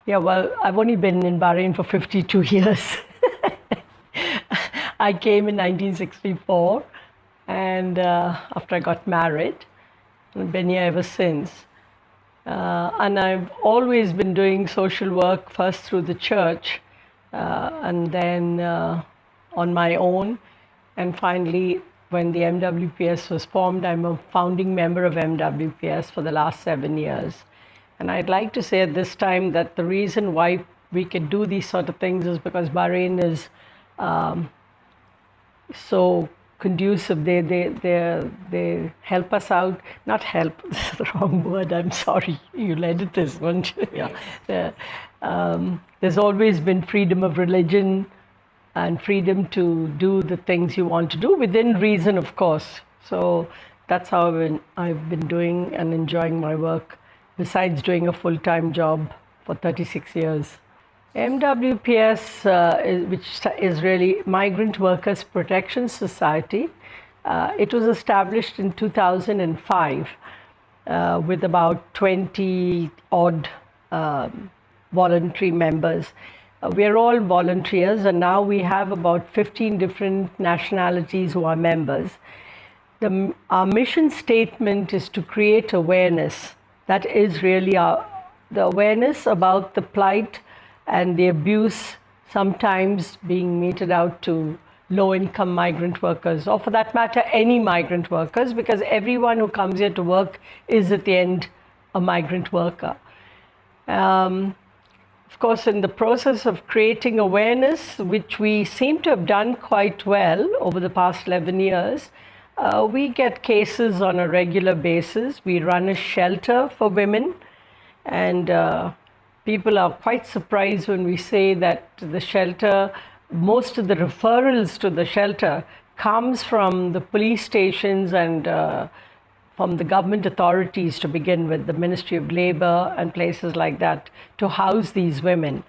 Yeah, well, I've only been in Bahrain for 52 years. I came in 1964, and after I got married, and been here ever since. And I've always been doing social work first through the church, and then on my own. And finally, when the MWPS was formed, I'm a founding member of MWPS for the last 7 years. And I'd like to say at this time that the reason why we can do these sort of things is because Bahrain is so conducive. They help us out. Not help, this is the wrong word. I'm sorry. You'll edit this, won't you? Yeah. There's always been freedom of religion and freedom to do the things you want to do within reason, of course. So that's how I've been doing and enjoying my work, besides doing a full-time job for 36 years. MWPS, which is really Migrant Workers Protection Society, it was established in 2005 with about 20 odd voluntary members. We're all volunteers, and now we have about 15 different nationalities who are members. Our mission statement is to create awareness. That is really the awareness about the plight and the abuse sometimes being meted out to low-income migrant workers, or for that matter, any migrant workers, because everyone who comes here to work is at the end a migrant worker. Of course, in the process of creating awareness, which we seem to have done quite well over the past 11 years, we get cases on a regular basis. We run a shelter for women, and people are quite surprised when we say that the shelter, most of the referrals to the shelter comes from the police stations and from the government authorities to begin with, the Ministry of Labor and places like that, to house these women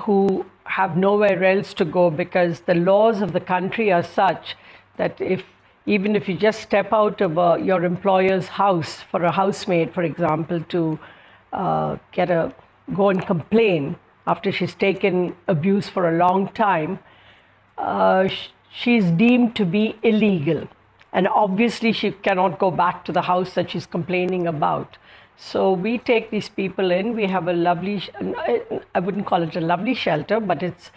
who have nowhere else to go, because the laws of the country are such that even if you just step out of your employer's house for a housemaid, for example, to go and complain after she's taken abuse for a long time, she's deemed to be illegal. And obviously she cannot go back to the house that she's complaining about. So we take these people in. We have a lovely, I wouldn't call it a lovely shelter, but it's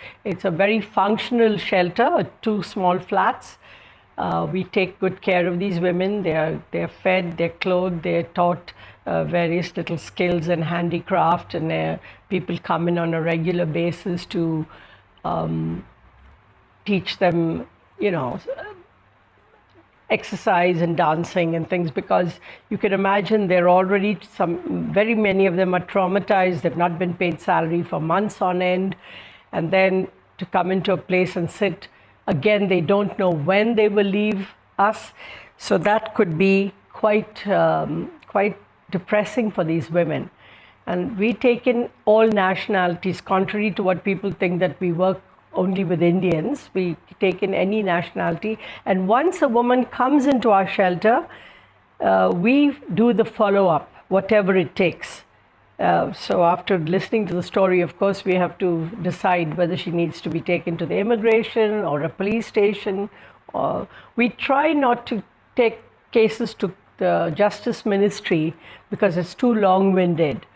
a very functional shelter, 2 small flats. We take good care of these women. They're fed, they're clothed, they're taught various little skills and handicraft, and people come in on a regular basis to teach them, exercise and dancing and things, because you can imagine very many of them are traumatized. They've not been paid salary for months on end, and then to come into a place and sit again, they don't know when they will leave us. So that could be quite depressing for these women. And we take in all nationalities, contrary to what people think that we work only with Indians. We take in any nationality. And once a woman comes into our shelter, we do the follow-up, whatever it takes. So after listening to the story, of course, we have to decide whether she needs to be taken to the immigration or a police station. We try not to take cases to the Justice Ministry because it's too long-winded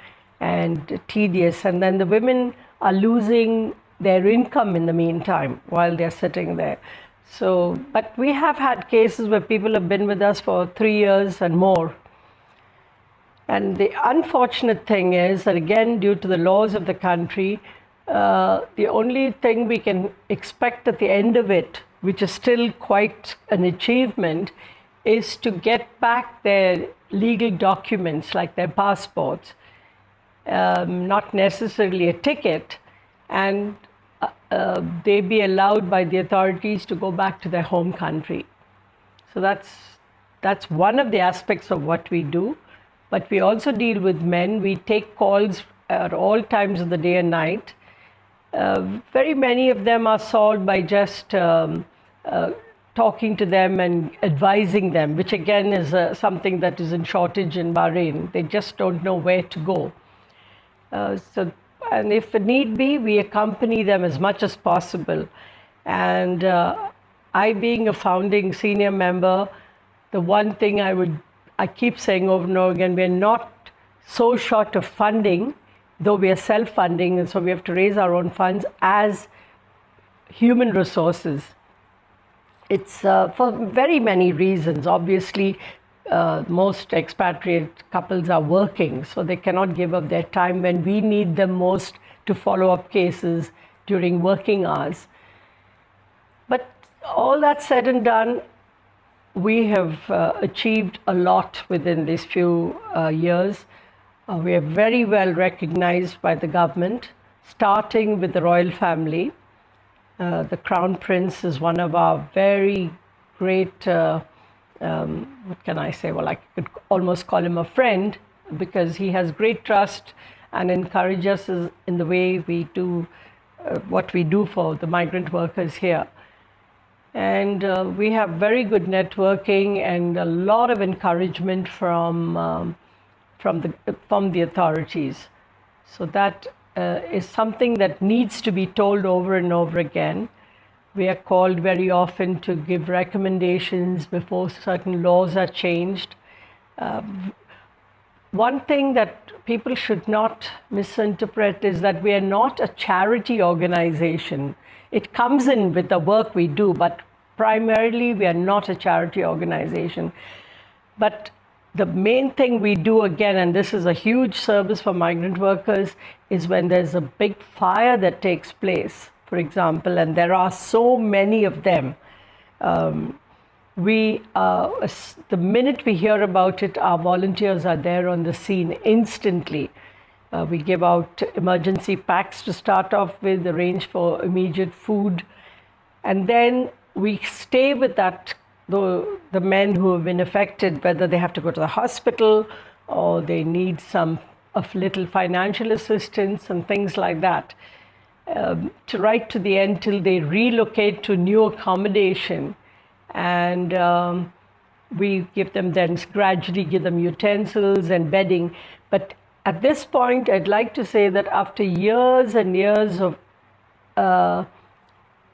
and tedious. And then the women are losing their income in the meantime while they're sitting there. So, but we have had cases where people have been with us for 3 years and more. And the unfortunate thing is that, again, due to the laws of the country, the only thing we can expect at the end of it, which is still quite an achievement, is to get back their legal documents, like their passports, not necessarily a ticket, and they be allowed by the authorities to go back to their home country. So that's one of the aspects of what we do. But we also deal with men. We take calls at all times of the day and night. Very many of them are solved by just talking to them and advising them, which again is something that is in shortage in Bahrain. They just don't know where to go. So and if need be, we accompany them as much as possible. And I, being a founding senior member, the one thing I keep saying over and over again, we're not so short of funding, though we are self-funding, and so we have to raise our own funds as human resources. It's for very many reasons. Obviously, most expatriate couples are working, so they cannot give up their time when we need them most to follow up cases during working hours. But all that said and done, we have achieved a lot within these few years. We are very well recognized by the government, starting with the royal family. The Crown Prince is one of our very great, what can I say? Well, I could almost call him a friend, because he has great trust and encourages us in the way we do what we do for the migrant workers here. And we have very good networking and a lot of encouragement from the authorities. So that is something that needs to be told over and over again. We are called very often to give recommendations before certain laws are changed. One thing that people should not misinterpret is that we are not a charity organization. It comes in with the work we do, but primarily we are not a charity organization. But the main thing we do, again, and this is a huge service for migrant workers, is when there's a big fire that takes place, for example, and there are so many of them. The minute we hear about it, our volunteers are there on the scene instantly. We give out emergency packs to start off with, arrange for immediate food, and then we stay with the men who have been affected, whether they have to go to the hospital or they need some of little financial assistance and things like that, to right to the end till they relocate to new accommodation. And we give them, then gradually give them utensils and bedding. But at this point, I'd like to say that after years and years of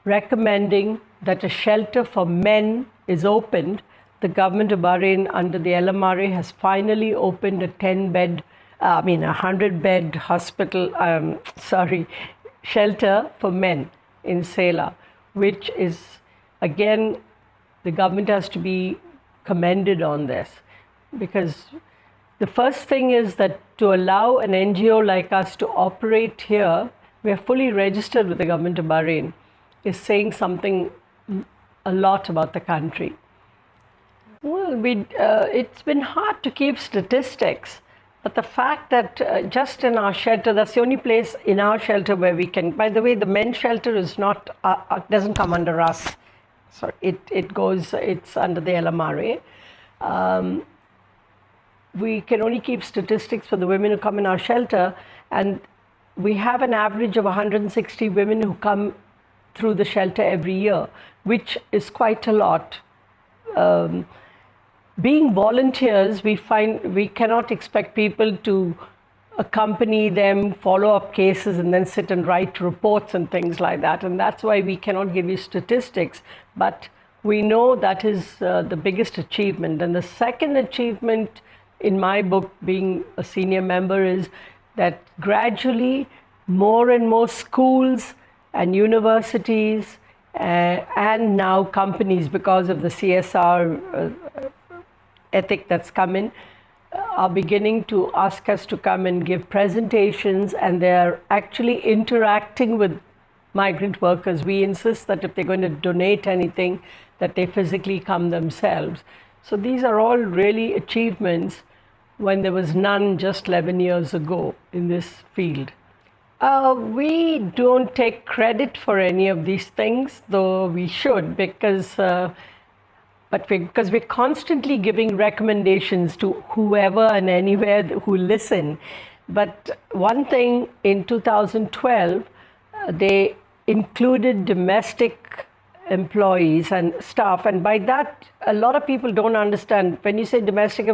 recommending that a shelter for men is opened, the government of Bahrain under the LMRA has finally opened a 100-bed shelter for men in Sela, which is, again, the government has to be commended on this, because the first thing is that to allow an NGO like us to operate here, we are fully registered with the government of Bahrain, is saying something a lot about the country. Well, it's been hard to keep statistics, but the fact that just in our shelter, that's the only place in our shelter where we can, by the way, the men's shelter is not, doesn't come under us. So it's under the LMRA. We can only keep statistics for the women who come in our shelter, and we have an average of 160 women who come through the shelter every year, which is quite a lot. Being volunteers, we find we cannot expect people to accompany them, follow up cases, and then sit and write reports and things like that. And that's why we cannot give you statistics. But we know that is the biggest achievement. And the second achievement in my book, being a senior member, is that gradually more and more schools and universities and now companies, because of the CSR ethic that's come in, are beginning to ask us to come and give presentations, and they're actually interacting with migrant workers. We insist that if they're going to donate anything, that they physically come themselves. So these are all really achievements when there was none just 11 years ago in this field. We don't take credit for any of these things, though we should, because we're constantly giving recommendations to whoever and anywhere who listen. But one thing, in 2012, they included domestic employees and staff, and by that, a lot of people don't understand. When you say domestic,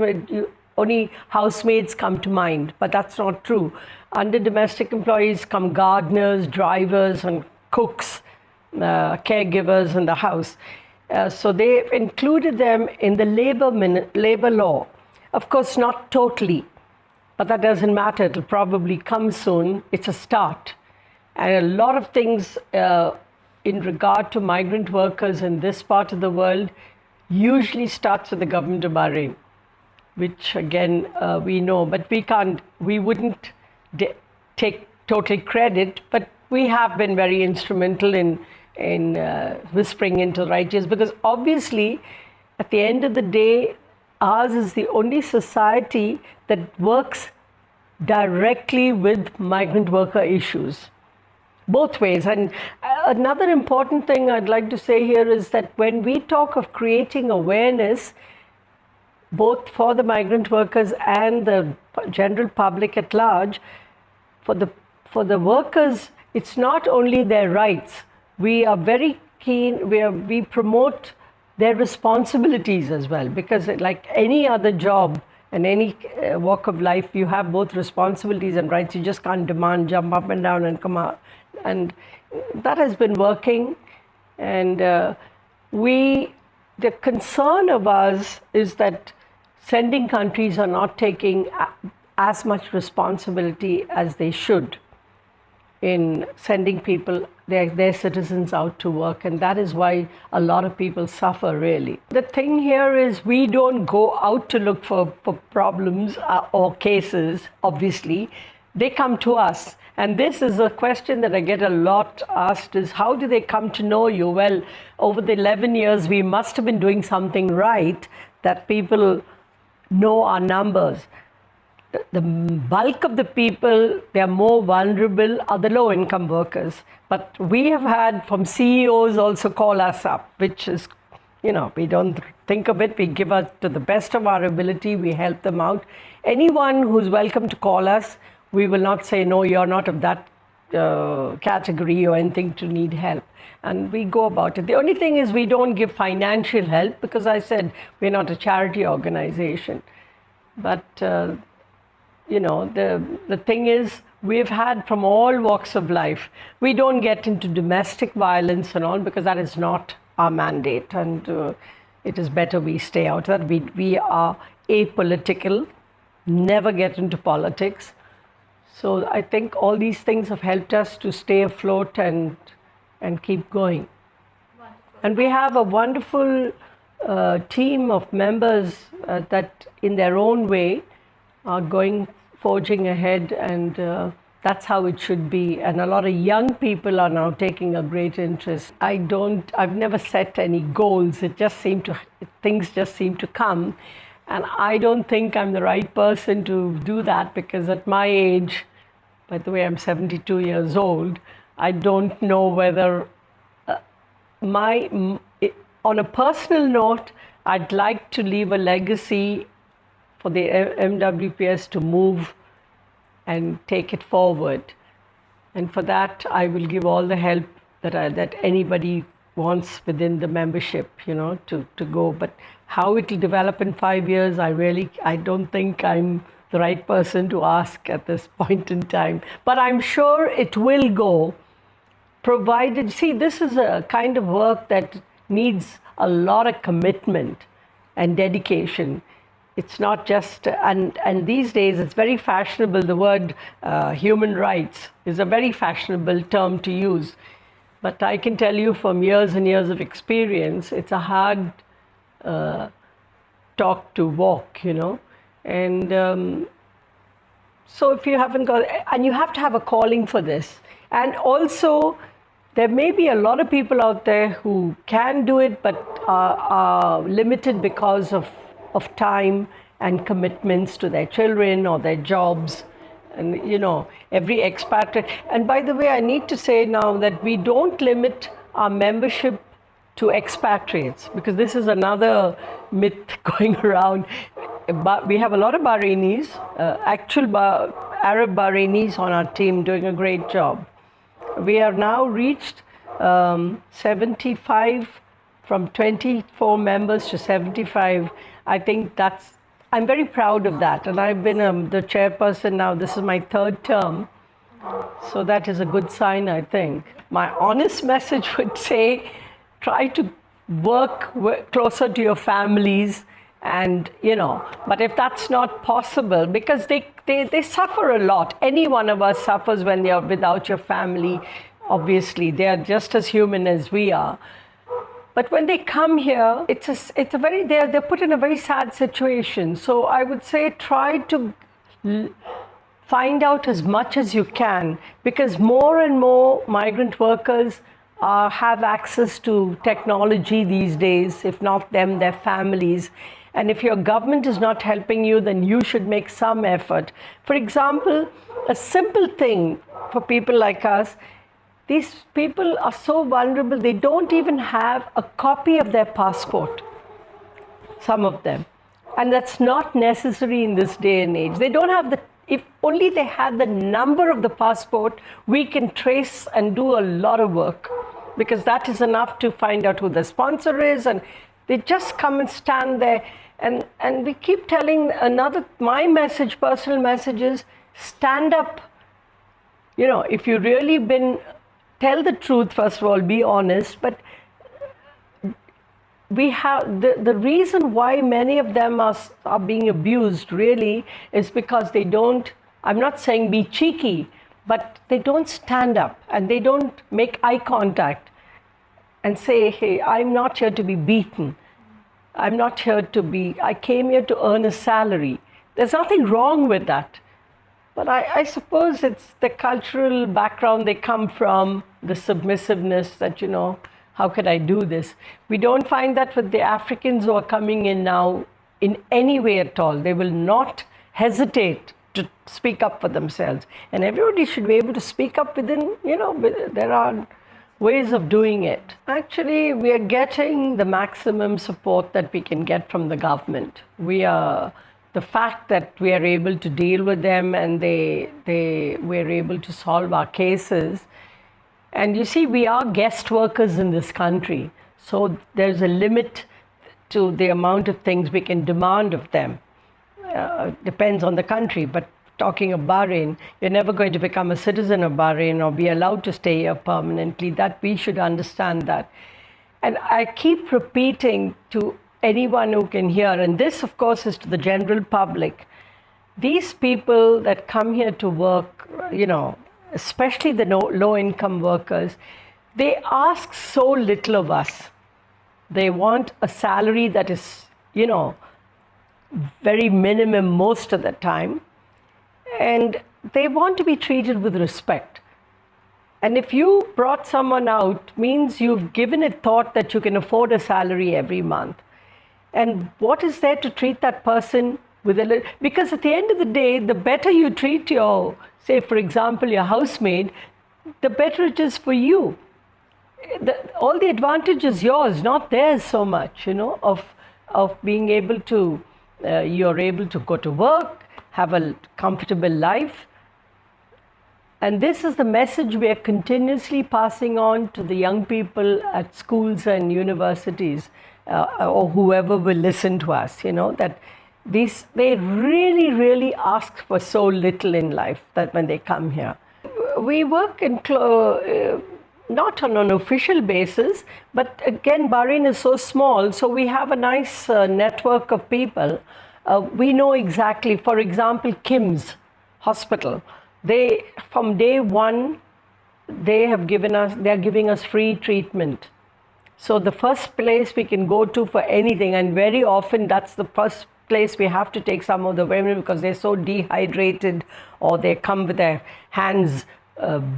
only housemaids come to mind, but that's not true. Under domestic employees come gardeners, drivers, and cooks, caregivers in the house. So they've included them in the labor law. Of course, not totally, but that doesn't matter. It'll probably come soon. It's a start. And a lot of things in regard to migrant workers in this part of the world usually starts with the government of Bahrain, which again we know, but we wouldn't take total credit, but we have been very instrumental in whispering into the right ears, because obviously at the end of the day, ours is the only society that works directly with migrant worker issues, both ways. And another important thing I'd like to say here is that when we talk of creating awareness, both for the migrant workers and the general public at large, for the workers, it's not only their rights. We are very keen, we promote their responsibilities as well, because like any other job and any walk of life, you have both responsibilities and rights. You just can't demand, jump up and down and come out. And that has been working. And the concern of us is that sending countries are not taking as much responsibility as they should in sending people, their citizens out to work. And that is why a lot of people suffer, really. The thing here is we don't go out to look for problems or cases, obviously. They come to us. And this is a question that I get a lot asked, is how do they come to know you? Well, over the 11 years, we must have been doing something right that people know our numbers. The bulk of the people, they are more vulnerable, are the low-income workers. But we have had from CEOs also call us up, which is, we don't think of it. We give it to the best of our ability. We help them out. Anyone who's welcome to call us, we will not say, no, you're not of that category or anything to need help. And we go about it. The only thing is we don't give financial help because I said we're not a charity organization. But the thing is, we've had from all walks of life. We don't get into domestic violence and all because that is not our mandate, and it is better we stay out of that. We are apolitical, never get into politics. So I think all these things have helped us to stay afloat and keep going. Wonderful. And we have a wonderful team of members that in their own way are forging ahead, and that's how it should be. And a lot of young people are now taking a great interest. I've never set any goals. Things just seem to come. And I don't think I'm the right person to do that, because at my age, by the way, I'm 72 years old, I don't know whether on a personal note, I'd like to leave a legacy for the MWPS to move and take it forward. And for that, I will give all the help that anybody wants within the membership, to go. But how it will develop in 5 years, I don't think I'm the right person to ask at this point in time. But I'm sure it will go, provided, this is a kind of work that needs a lot of commitment and dedication. It's not just, and these days it's very fashionable. The word human rights is a very fashionable term to use. But I can tell you from years and years of experience, it's a hard talk to walk, And so if you haven't got, and you have to have a calling for this. And also, there may be a lot of people out there who can do it, but are limited because of time and commitments to their children or their jobs. And, every expatriate. And by the way, I need to say now that we don't limit our membership to expatriates, because this is another myth going around. But we have a lot of Bahrainis, actual Arab Bahrainis on our team doing a great job. We have now reached 75, from 24 members to 75. I think that's I'm very proud of that. And I've been the chairperson now. This is my third term. So that is a good sign, I think. My honest message would say, try to work closer to your families, and but if that's not possible, because they suffer a lot. Any one of us suffers when they are without your family. Obviously, they are just as human as we are. But when they come here, they're put in a very sad situation. So I would say try to find out as much as you can, because more and more migrant workers have access to technology these days, if not them, their families. And if your government is not helping you, then you should make some effort. For example, a simple thing for people like us, these people are so vulnerable, they don't even have a copy of their passport, some of them. And that's not necessary in this day and age. They don't have if only they had the number of the passport, we can trace and do a lot of work, because that is enough to find out who the sponsor is, and they just come and stand there. And we keep telling my message, personal message is, stand up. If you really tell the truth, first of all, be honest, but we have the reason why many of them are being abused really is because they don't, I'm not saying be cheeky, but they don't stand up and they don't make eye contact and say, hey, I'm not here to be beaten. I'm not here I came here to earn a salary. There's nothing wrong with that. But I suppose it's the cultural background they come from, the submissiveness that, how could I do this? We don't find that with the Africans who are coming in now in any way at all. They will not hesitate to speak up for themselves. And everybody should be able to speak up within, there are ways of doing it. Actually, we are getting the maximum support that we can get from the government. The fact that we are able to deal with them and we're able to solve our cases. And you see, we are guest workers in this country. So there's a limit to the amount of things we can demand of them. Depends on the country. But talking of Bahrain, you're never going to become a citizen of Bahrain or be allowed to stay here permanently. That we should understand that. And I keep repeating to anyone who can hear, and this of course is to the general public, these people that come here to work, especially the low-income workers, they ask so little of us. They want a salary that is, very minimum most of the time, and they want to be treated with respect. And if you brought someone out, means you've given it thought that you can afford a salary every month. And what is there to treat that person with a little? Because at the end of the day, the better you treat your, say, for example, your housemaid, the better it is for you. All the advantage is yours, not theirs so much, of being able to, you're able to go to work, have a comfortable life. And this is the message we are continuously passing on to the young people at schools and universities. Or whoever will listen to us, that they really, really ask for so little in life that when they come here. We work not on an official basis, but again, Bahrain is so small, so we have a nice network of people. We know exactly, for example, Kim's Hospital. From day one, they're giving us free treatment. So the first place we can go to for anything, and very often that's the first place we have to take some of the women because they're so dehydrated, or they come with their hands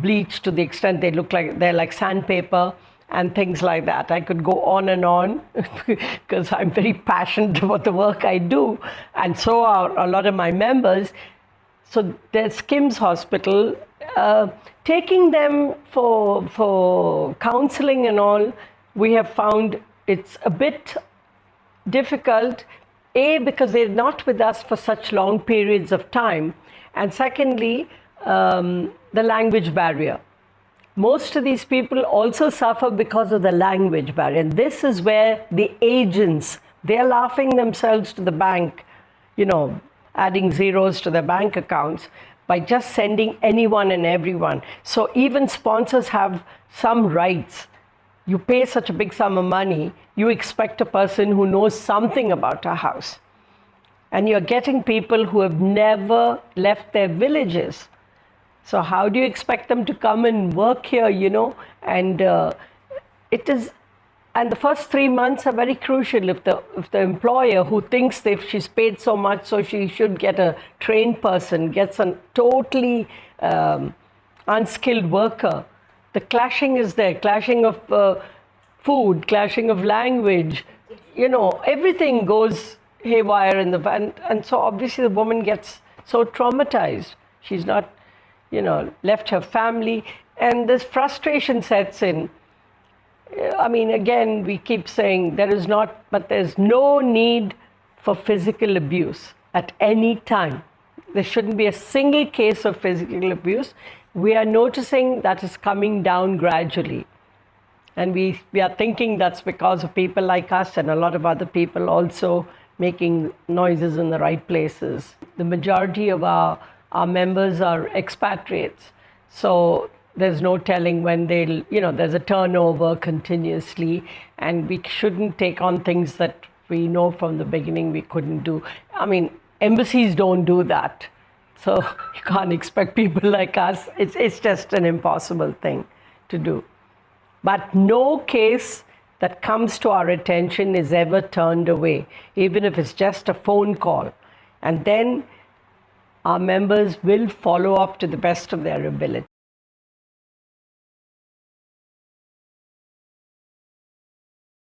bleached to the extent they're like sandpaper and things like that. I could go on because I'm very passionate about the work I do, and so are a lot of my members. So there's Kim's Hospital, taking them for counseling and all. We have found it's a bit difficult, because they're not with us for such long periods of time, and secondly, the language barrier. Most of these people also suffer because of the language barrier, and this is where the agents, they're laughing themselves to the bank adding zeros to their bank accounts by just sending anyone and everyone. So even sponsors have some rights. You pay such a big sum of money, you expect a person who knows something about a house. And you're getting people who have never left their villages. So how do you expect them to come and work here, And and the first 3 months are very crucial. If the employer who thinks that she's paid so much, so she should get a trained person, gets a totally unskilled worker, the clashing is there, clashing of food, clashing of language, everything goes haywire and so obviously the woman gets so traumatized. She's not, left her family, and this frustration sets in. I mean, again, we keep saying there's no need for physical abuse at any time. There shouldn't be a single case of physical abuse. We are noticing that is coming down gradually. And we are thinking that's because of people like us and a lot of other people also making noises in the right places. The majority of our members are expatriates. So there's no telling when there's a turnover continuously, and we shouldn't take on things that we know from the beginning we couldn't do. I mean, embassies don't do that. So you can't expect people like us. It's just an impossible thing to do. But no case that comes to our attention is ever turned away, even if it's just a phone call. And then our members will follow up to the best of their ability.